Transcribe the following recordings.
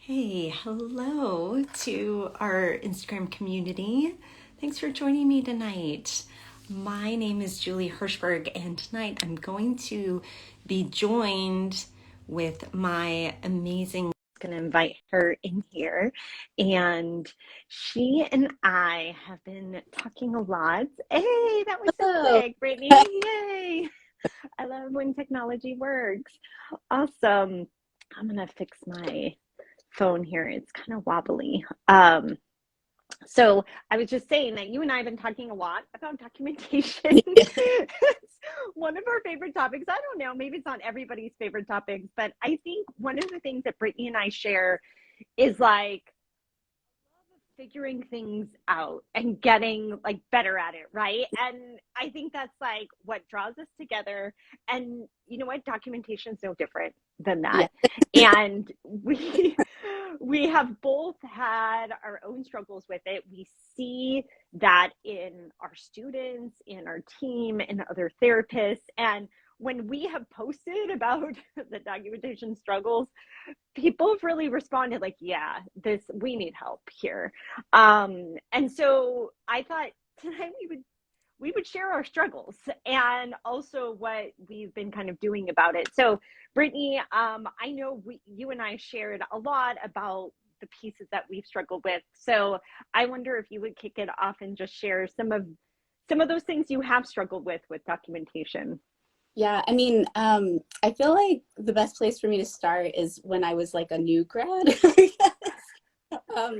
Hey, hello to our Instagram community. Thanks for joining me tonight. My name is Julie Hirschberg, and tonight I'm going to be joined with my amazing. Going to invite her in here, and she and I have been talking a lot. Hey, that was so Oh, quick, Brittany! Yay! I love when technology works. Awesome. I'm gonna fix my phone here. It's kind of wobbly. So I was just saying that you and I have been talking a lot about documentation. It's one of our favorite topics. I don't know, maybe it's not everybody's favorite topics, but I think one of the things that Brittany and I share is like figuring things out and getting like better at it, right? And I think that's like what draws us together. And you know what? Documentation is no different than yeah. that. And we have both had our own struggles with it. We see that in our students, in our team, in other therapists. And when we have posted about the documentation struggles, people have really responded like, yeah, this, we need help here. And so I thought tonight we would share our struggles and also what we've been kind of doing about it. So Brittany, I know you and I shared a lot about the pieces that we've struggled with. So I wonder if you would kick it off and just share some of those things you have struggled with documentation. Yeah, I mean, I feel like the best place for me to start is when I was like a new grad.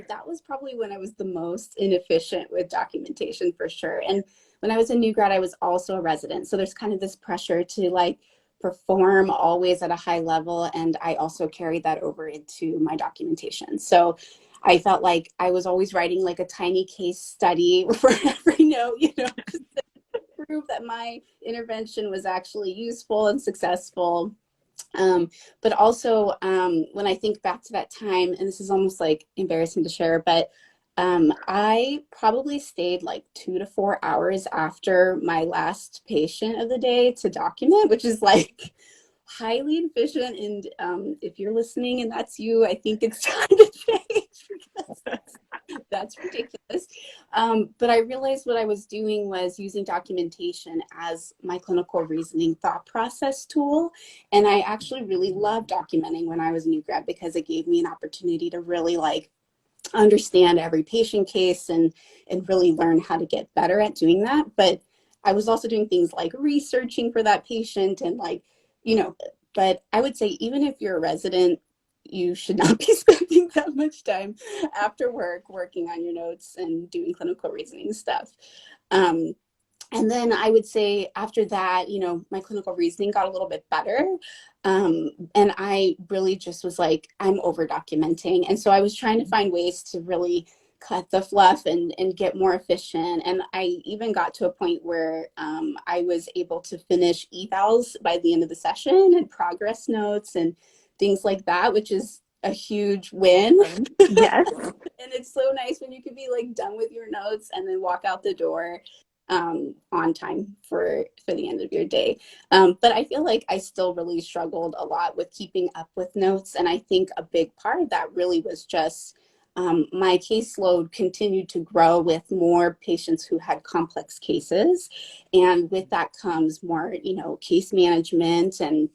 That was probably when I was the most inefficient with documentation for sure. And when I was a new grad, I was also a resident. So there's kind of this pressure to like perform always at a high level. And I also carried that over into my documentation. So I felt like I was always writing like a tiny case study for every note, prove that my intervention was actually useful and successful. But also, when I think back to that time, and this is almost like embarrassing to share, but I probably stayed like 2 to 4 hours after my last patient of the day to document, which is like highly efficient. And if you're listening and that's you, I think it's time to change because that's ridiculous. But I realized what I was doing was using documentation as my clinical reasoning thought process tool. And I actually really loved documenting when I was a new grad because it gave me an opportunity to really like understand every patient case and really learn how to get better at doing that. But I was also doing things like researching for that patient and like, you know, but I would say even if you're a resident, you should not be spending that much time after work working on your notes and doing clinical reasoning stuff. Um, and then I would say after that, my clinical reasoning got a little bit better. And I really just was like, I'm over documenting. And so I was trying to find ways to really cut the fluff and get more efficient. And I even got to a point where I was able to finish evals by the end of the session and progress notes and things like that, which is a huge win. Awesome. Yes. And it's so nice when you can be like done with your notes and then walk out the door on time for the end of your day. But I feel like I still really struggled a lot with keeping up with notes. And I think a big part of that really was just my caseload continued to grow with more patients who had complex cases. And with that comes more, case management, and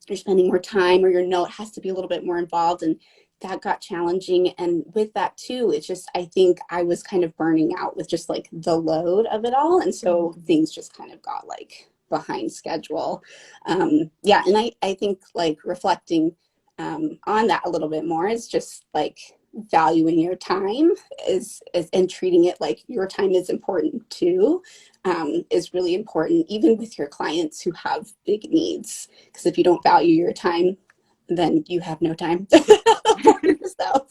you're spending more time or your note has to be a little bit more involved. And that got challenging. And with that too, it's just, I think I was kind of burning out with just like the load of it all. And so things just kind of got like behind schedule. Yeah. And I think like reflecting on that a little bit more is just like valuing your time is and treating it like your time is important too, is really important, even with your clients who have big needs. Because if you don't value your time, then you have no time for yourself.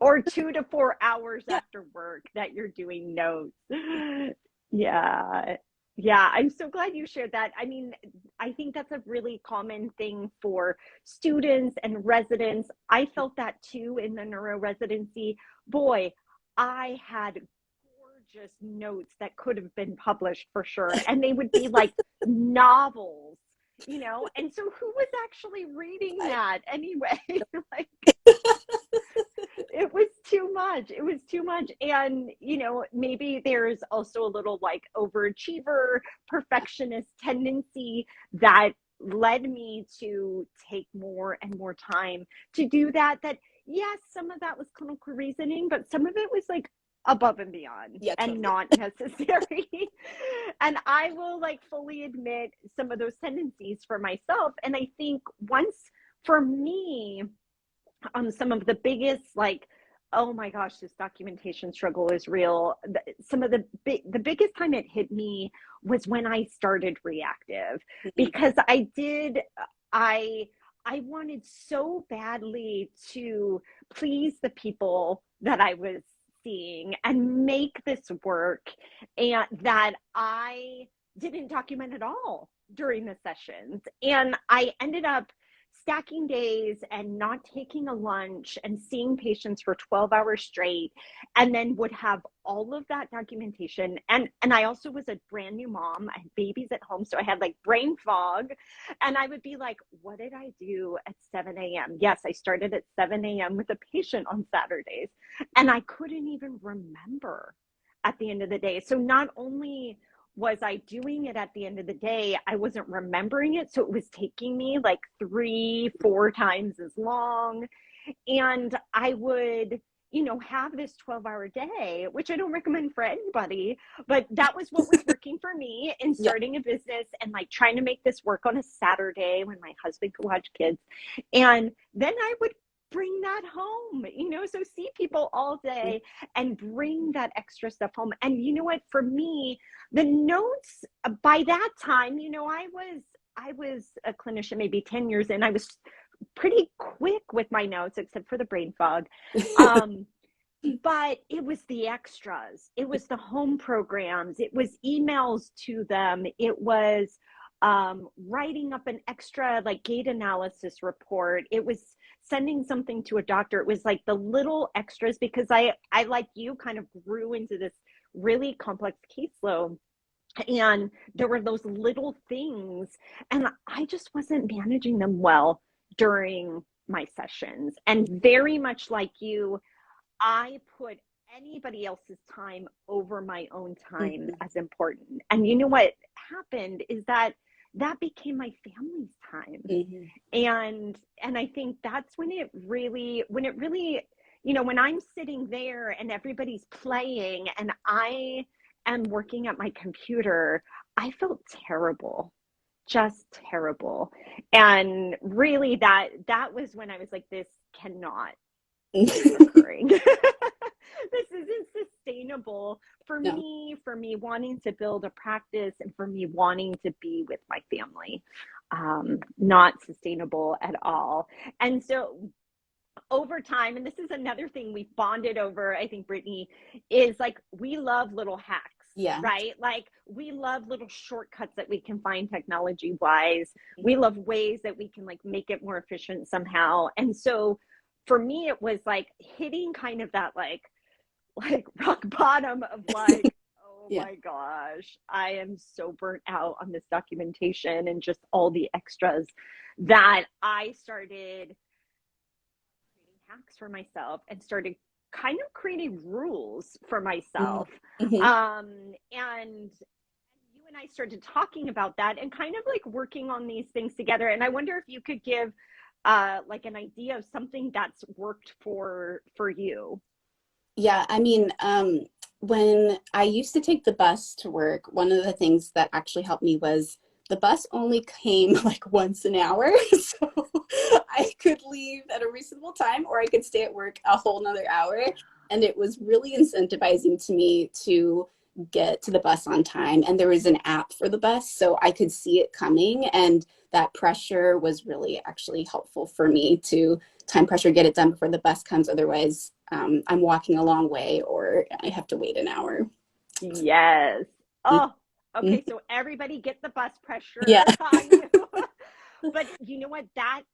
Or 2 to 4 hours Yeah. after work that you're doing notes. Yeah. Yeah. I'm so glad you shared that. I mean, I think that's a really common thing for students and residents. I felt that too in the neuro residency. Boy, I had gorgeous notes that could have been published for sure. And they would be like novels. And so who was actually reading I, that anyway? Like, too much. And, you know, maybe there's also a little like overachiever, perfectionist tendency that led me to take more and more time to do that. That, yes, some of that was clinical reasoning, but some of it was like above and beyond Yeah, and totally. not necessary. And I will like fully admit some of those tendencies for myself. And I think once for me, some of the biggest like, oh my gosh, this documentation struggle is real. Some of the biggest time it hit me was when I started Re+active, Mhm. because I I wanted so badly to please the people that I was seeing and make this work, and that I didn't document at all during the sessions. And I ended up stacking days and not taking a lunch and seeing patients for 12 hours straight, and then would have all of that documentation. And I also was a brand new mom. I had babies at home, so I had like brain fog. And I would be like, what did I do at 7 a.m.? Yes, I started at 7 a.m. with a patient on Saturdays, and I couldn't even remember at the end of the day. So not only was I doing it at the end of the day, I wasn't remembering it. So it was taking me like 3, 4 times as long. And I would, you know, have this 12-hour day, which I don't recommend for anybody, but that was what was working for me in Yeah. starting a business and like trying to make this work on a Saturday when my husband could watch kids. And then I would bring that home, you know, so see people all day and bring that extra stuff home. And you know what, for me, the notes by that time, you know, I was a clinician maybe 10 years in. I was pretty quick with my notes, except for the brain fog. But it was the extras. It was the home programs. It was emails to them. It was writing up an extra like gait analysis report. It was sending something to a doctor. It was like the little extras, because I like you kind of grew into this really complex caseload. And there were those little things, and I just wasn't managing them well during my sessions. And very much like you, I put anybody else's time over my own time Mhm. as important. And you know what happened is that that became my family's time. Mhm. And I think that's when it really, you know, when I'm sitting there and everybody's playing and I am working at my computer, I felt terrible, just terrible. And really that was when I was like, this cannot keep occurring. This isn't sustainable for No. me, for me wanting to build a practice and for me wanting to be with my family. Not sustainable at all. And so over time, and this is another thing we bonded over, I think, Brittany, is like we love little hacks. Yeah. Right? Like we love little shortcuts that we can find technology wise. We love ways that we can like make it more efficient somehow. And so for me, it was like hitting kind of that like rock bottom of like, oh Yeah. my gosh, I am so burnt out on this documentation and just all the extras, that I started creating hacks for myself and started kind of creating rules for myself. Mm-hmm. And you and I started talking about that and kind of like working on these things together. And I wonder if you could give like an idea of something that's worked for you. Yeah, I mean, when I used to take the bus to work, one of the things that actually helped me was the bus only came like once an hour. So I could leave at a reasonable time or I could stay at work a whole nother hour. And it was really incentivizing to me to get to the bus on time. And there was an app for the bus, so I could see it coming. And that pressure was really actually helpful for me to time pressure, get it done before the bus comes. Otherwise, I'm walking a long way or I have to wait an hour. Yes. Oh, Mhm. okay. So everybody get the bus Yeah. pressure on you. But you know what? That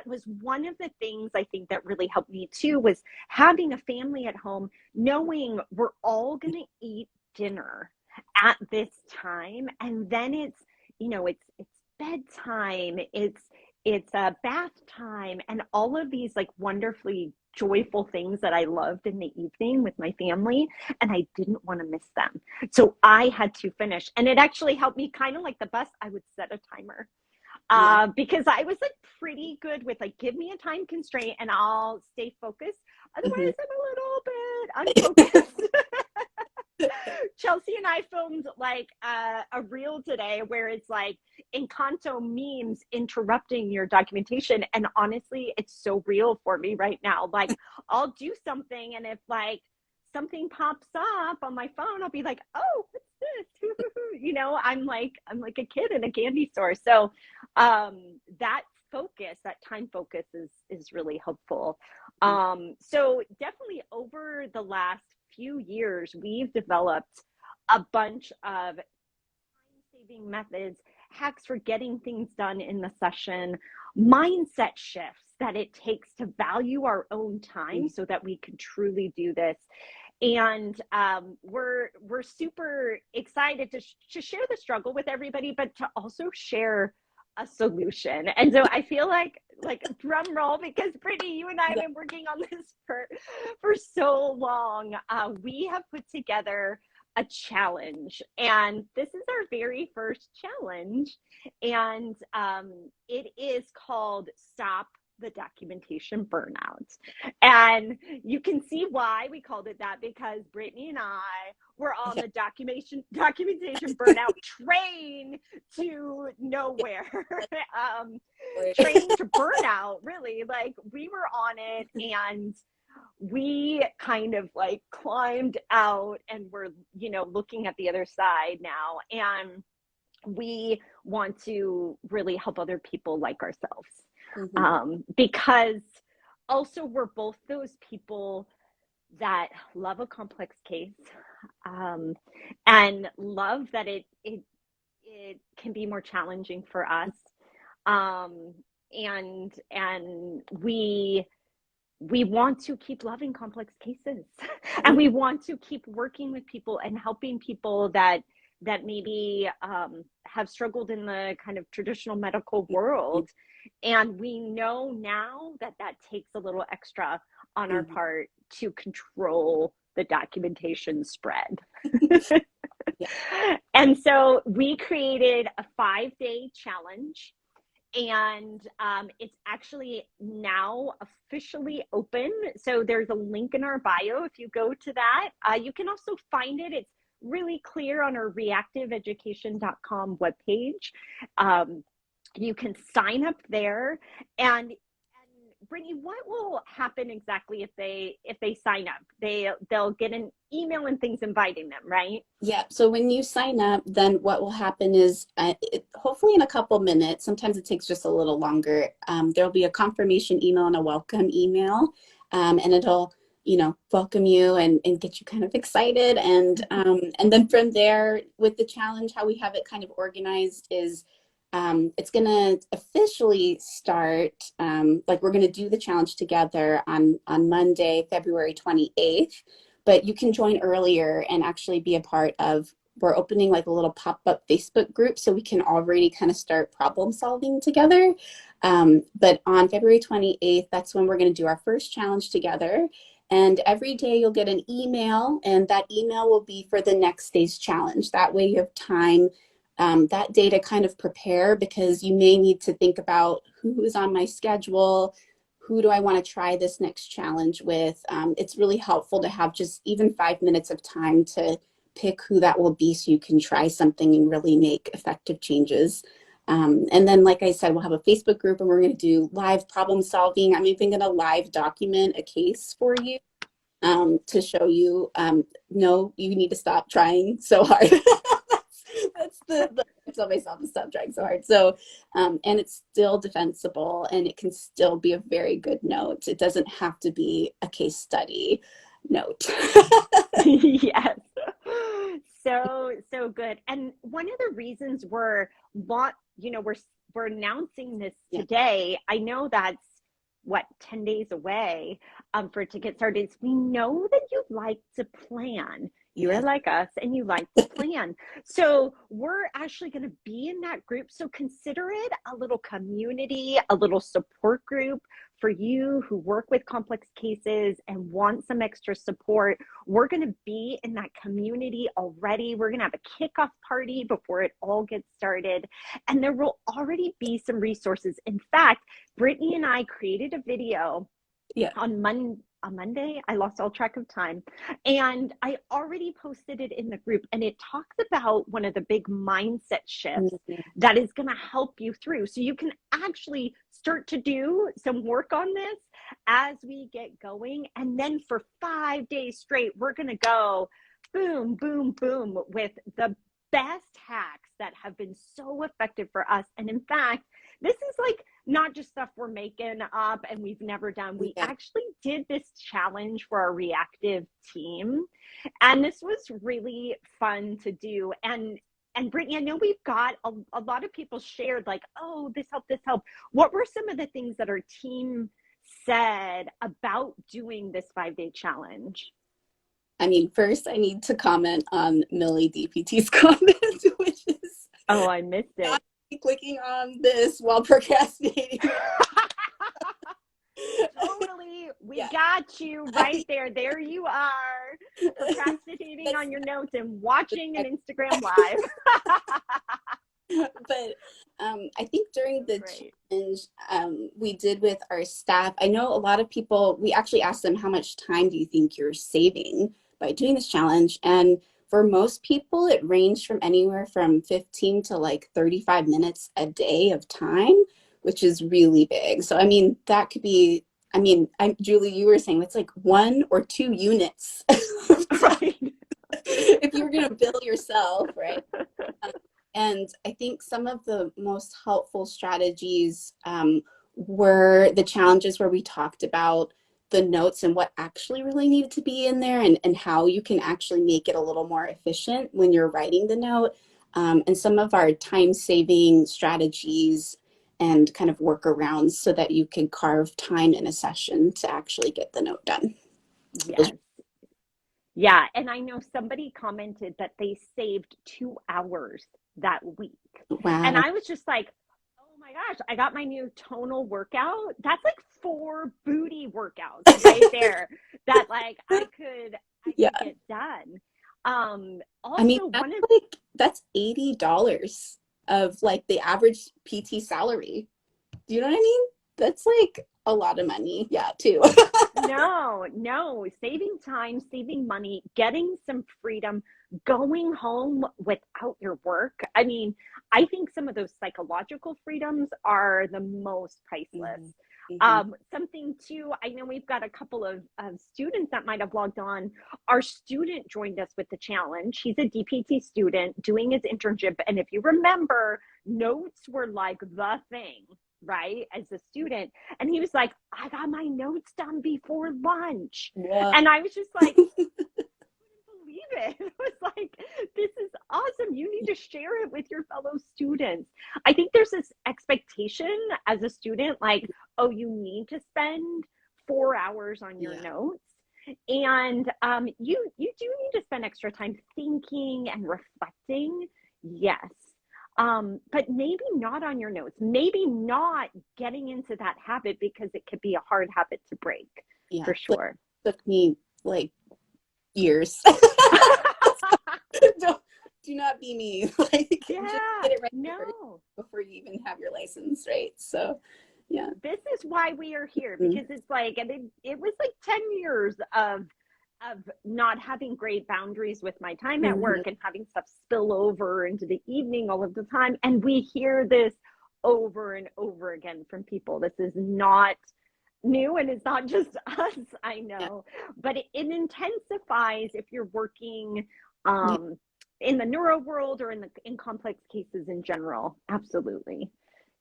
was one of the things I think that really helped me too, was having a family at home, knowing we're all going to eat dinner at this time. And then it's, you know, it's bedtime, it's bath time, and all of these like wonderfully joyful things that I loved in the evening with my family, and I didn't want to miss them. So I had to finish. And it actually helped me kind of like the bus. I would set a timer because I was like pretty good with like, give me a time constraint and I'll stay focused. Otherwise, I'm a little bit unfocused. Chelsea and I filmed like a reel today where it's like Encanto memes interrupting your documentation. And honestly, it's so real for me right now. Like I'll do something, and if like something pops up on my phone, I'll be like, oh, what's this? You know, I'm like a kid in a candy store. So that focus, that time focus is really helpful. So definitely over the last few years, we've developed a bunch of time-saving methods, hacks for getting things done in the session, mindset shifts that it takes to value our own time so that we can truly do this. And we're super excited to share the struggle with everybody, but to also share a solution. And so I feel like drum roll, because Brittany, you and I have been working on this for so long. We have put together a challenge, and this is our very first challenge, and it is called Stop the Documentation Burnout. And you can see why we called it that, because Brittany and I were on the documentation burnout train to nowhere. Train to burnout, really. Like we were on it, and we kind of like climbed out, and we're, you know, looking at the other side now, and we want to really help other people like ourselves. Because also we're both those people that love a complex case, and love that it can be more challenging for us, and we want to keep loving complex cases, and we want to keep working with people and helping people that maybe have struggled in the kind of traditional medical world. And we know now that takes a little extra on our part to control the documentation spread. And so we created a 5-day challenge, and it's actually now officially open. So there's a link in our bio. If you go to that, you can also find it. It's really clear on our reactiveeducation.com webpage. You can sign up there, and Brittany, what will happen exactly if they sign up? They'll get an email and things inviting them, right? Yeah. So when you sign up, then what will happen is, hopefully in a couple minutes, sometimes it takes just a little longer, there'll be a confirmation email and a welcome email, and it'll, you know, welcome you and get you kind of excited. And then from there, with the challenge, how we have it kind of organized is, it's going to officially start, like we're going to do the challenge together on Monday, February 28th, but you can join earlier and actually be a part of, we're opening like a little pop-up Facebook group so we can already kind of start problem solving together. But on February 28th, that's when we're going to do our first challenge together. And every day you'll get an email, and that email will be for the next day's challenge. That way you have time that day to kind of prepare, because you may need to think about who is on my schedule, who do I want to try this next challenge with. It's really helpful to have just even 5 minutes of time to pick who that will be, so you can try something and really make effective changes. And then, like I said, we'll have a Facebook group, and we're going to do live problem solving. I'm even going to live document a case for you to show you, no, you need to stop trying so hard. That's the tell myself to stop trying so hard. So, and it's still defensible, and it can still be a very good note. It doesn't have to be a case study note. Yes. So good. And one of the reasons we're announcing this today, I know that's what, 10 days away for it to get started. We know that you like to plan You're Yes. like us and you like to plan. So we're actually going to be in that group. So consider it a little community, a little support group for you who work with complex cases and want some extra support. We're going to be in that community already. We're going to have a kickoff party before it all gets started. And there will already be some resources. In fact, Brittany and I created a video Yeah. on Monday. I lost all track of time. And I already posted it in the group. And it talks about one of the big mindset shifts Mhm. that is going to help you through. So you can actually start to do some work on this as we get going. And then for 5 days straight, we're going to go boom, boom, boom with the best hacks that have been so effective for us. And in fact, this is like not just stuff we're making up and we've never done. We Yeah. actually did this challenge for our reactive team. And this was really fun to do. And Brittany, I know we've got a lot of people shared like, oh, this helped, this helped. What were some of the things that our team said about doing this 5-day challenge? I mean, first I need to comment on Millie DPT's comment, which is Oh, I missed it. not clicking on this while procrastinating. Totally. We Yeah. got you right there. There you are, procrastinating on your notes and watching an Instagram live. But I think during the Great. challenge we did with our staff, I know a lot of people, we actually asked them, how much time do you think you're saving by doing this challenge? And for most people, it ranged from anywhere from 15 to like 35 minutes a day of time, which is really big. So, I mean, that could be, I mean, Julie, you were saying it's like 1 or 2 units Right. if you were going to bill yourself, right? And I think some of the most helpful strategies were the challenges where we talked about the notes and what actually really needed to be in there, and how you can actually make it a little more efficient when you're writing the note. And some of our time-saving strategies and kind of workarounds so that you can carve time in a session to actually get the note done. Yes. Yeah. And I know somebody commented that they saved 2 hours that week. And Wow. I was just like, oh my gosh, I got my new tonal workout. That's like 4 booty workouts right there that like I could Yeah. get done. I mean, Also that's one of like, that's $80 of like the average PT salary. Do you know what I mean? That's like a lot of money. Yeah, too. no, saving time, saving money, getting some freedom, going home without your work. I mean, I think some of those psychological freedoms are the most priceless. Mhm. Mhm. Something too, I know we've got a couple of students that might have logged on. Our student joined us with the challenge. He's a DPT student doing his internship. And if you remember, notes were like the thing, right? As a student. And he was like, I got my notes done before lunch. What? And I was just like, believe it. It was like, this is awesome. You need to share it with your fellow students. I think there's this expectation as a student, like, oh, you need to spend 4 hours on your Yeah. notes. And you do need to spend extra time thinking and reflecting. Yes. But maybe not on your notes, maybe not getting into that habit because it could be a hard habit to break Yeah. for sure. Took me like years. Don't, do not be me. Like, just Yeah, get it right first no. before you even have your license, right? So, yeah. This is why we are here, Mhm. because it's like, and it was like 10 years of not having great boundaries with my time at Mhm. work and having stuff spill over into the evening all of the time. And we hear this over and over again from people. This is not new, and it's not just us, I Yeah. know, but it intensifies if you're working Yeah. in the neuro world or in complex cases in general. Absolutely.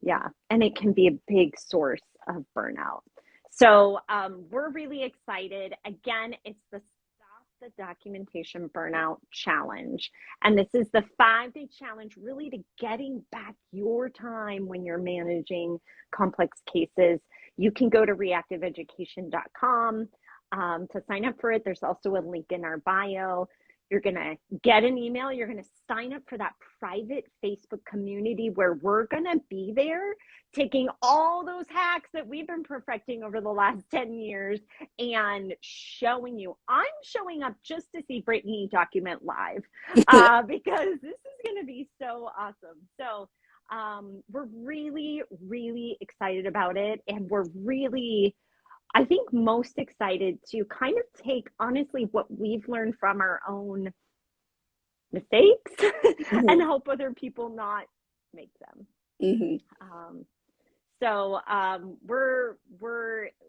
Yeah. And it can be a big source of burnout. So we're really excited. Again, it's the Stop the Documentation Burnout Challenge. And this is the 5-day challenge really to getting back your time when you're managing complex cases. You can go to reactiveeducation.com to sign up for it. There's also a link in our bio. You're going to get an email. You're going to sign up for that private Facebook community where we're going to be there taking all those hacks that we've been perfecting over the last 10 years and showing you. I'm showing up just to see Brittany document live because this is going to be so awesome. So we're really, really excited about it. And we're really, I think, most excited to kind of take, honestly, what we've learned from our own mistakes and help other people not make them. So we're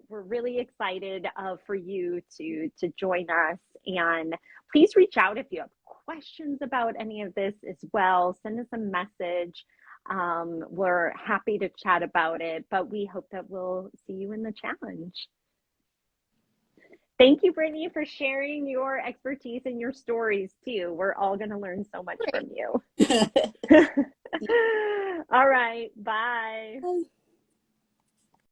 really excited for you to join us, and please reach out if you have questions about any of this as well. Send us a message. We're happy to chat about it, but we hope that we'll see you in the challenge. Thank you, Brittany, for sharing your expertise and your stories too. We're all going to learn so much from you. All right. Bye.